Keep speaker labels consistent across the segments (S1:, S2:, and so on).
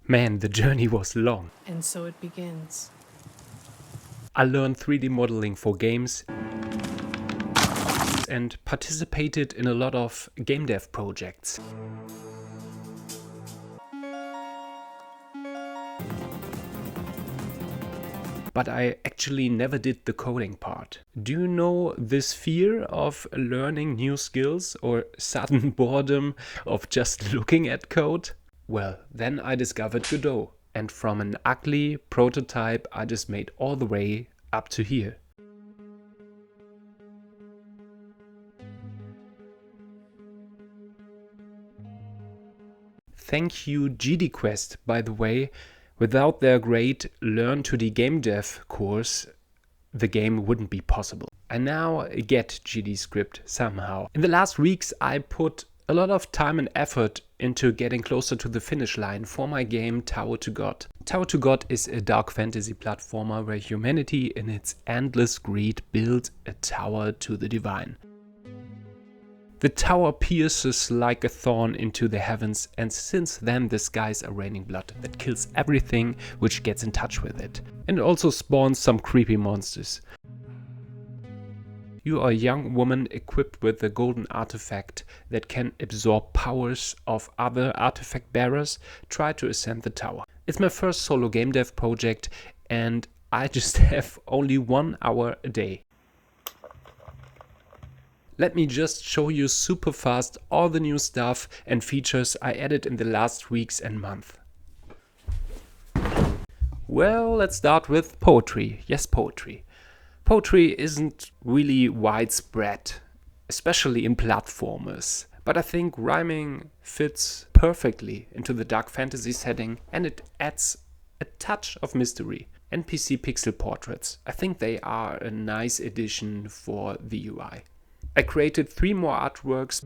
S1: Man, the journey was long.
S2: And so it begins.
S1: I learned 3D modeling for games and participated in a lot of game dev projects. But I actually never did the coding part. Do you know this fear of learning new skills or sudden boredom of just looking at code? Well, then I discovered Godot, and from an ugly prototype I just made all the way up to here. Thank you GDQuest, by the way. Without their great Learn to the Game Dev course, the game wouldn't be possible. I now get GDScript somehow. In the last weeks I put a lot of time and effort into getting closer to the finish line for my game Tower to God. Tower to God is a dark fantasy platformer where humanity in its endless greed built a tower to the divine. The tower pierces like a thorn into the heavens, and since then the skies are raining blood that kills everything which gets in touch with it. And it also spawns some creepy monsters. You are a young woman equipped with a golden artifact that can absorb powers of other artifact bearers. Try to ascend the tower. It's my first solo game dev project and I just have only 1 hour a day. Let me just show you super fast all the new stuff and features I added in the last weeks and month. Well, let's start with poetry. Yes, poetry. Poetry isn't really widespread, especially in platformers, but I think rhyming fits perfectly into the dark fantasy setting and it adds a touch of mystery. NPC pixel portraits, I think they are a nice addition for the UI. I created 3 more artworks.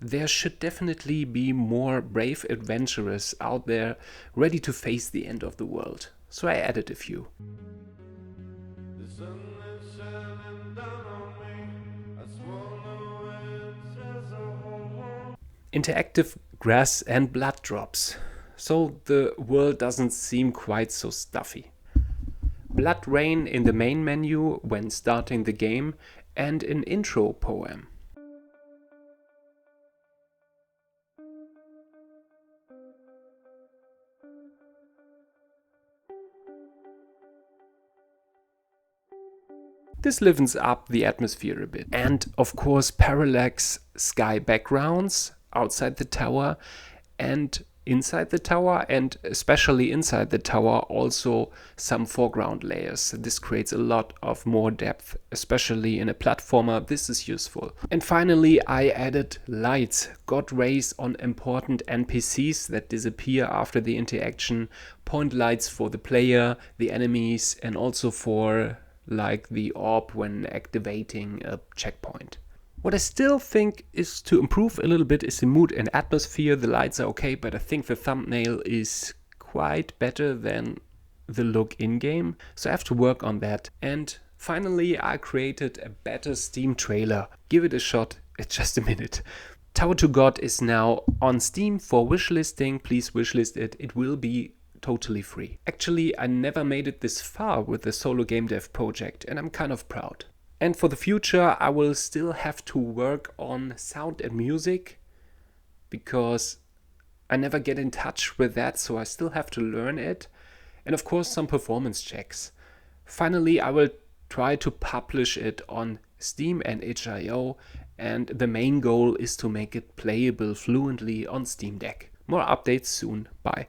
S1: There should definitely be more brave adventurers out there ready to face the end of the world. So I added a few. Interactive grass and blood drops, so the world doesn't seem quite so stuffy. Blood rain in the main menu when starting the game and an intro poem. This livens up the atmosphere a bit. And of course parallax sky backgrounds outside the tower and inside the tower, and especially inside the tower also some foreground layers. This creates a lot of more depth, especially in a platformer. This is useful. And finally I added lights, got rays on important NPCs that disappear after the interaction, point lights for the player, the enemies, and also for like the orb when activating a checkpoint. What I still think is to improve a little bit is the mood and atmosphere. The lights are okay, but I think the thumbnail is quite better than the look in-game, so I have to work on that. And finally I created a better Steam trailer. Give it a shot, it's just a minute. Tower to God is now on Steam for wishlisting. Please wishlist it, it will be totally free. Actually, I never made it this far with the solo game dev project and I'm kind of proud. And for the future I will still have to work on sound and music because I never get in touch with that, so I still have to learn it. And of course some performance checks. Finally I will try to publish it on Steam and itch.io, and the main goal is to make it playable fluently on Steam Deck. More updates soon. Bye.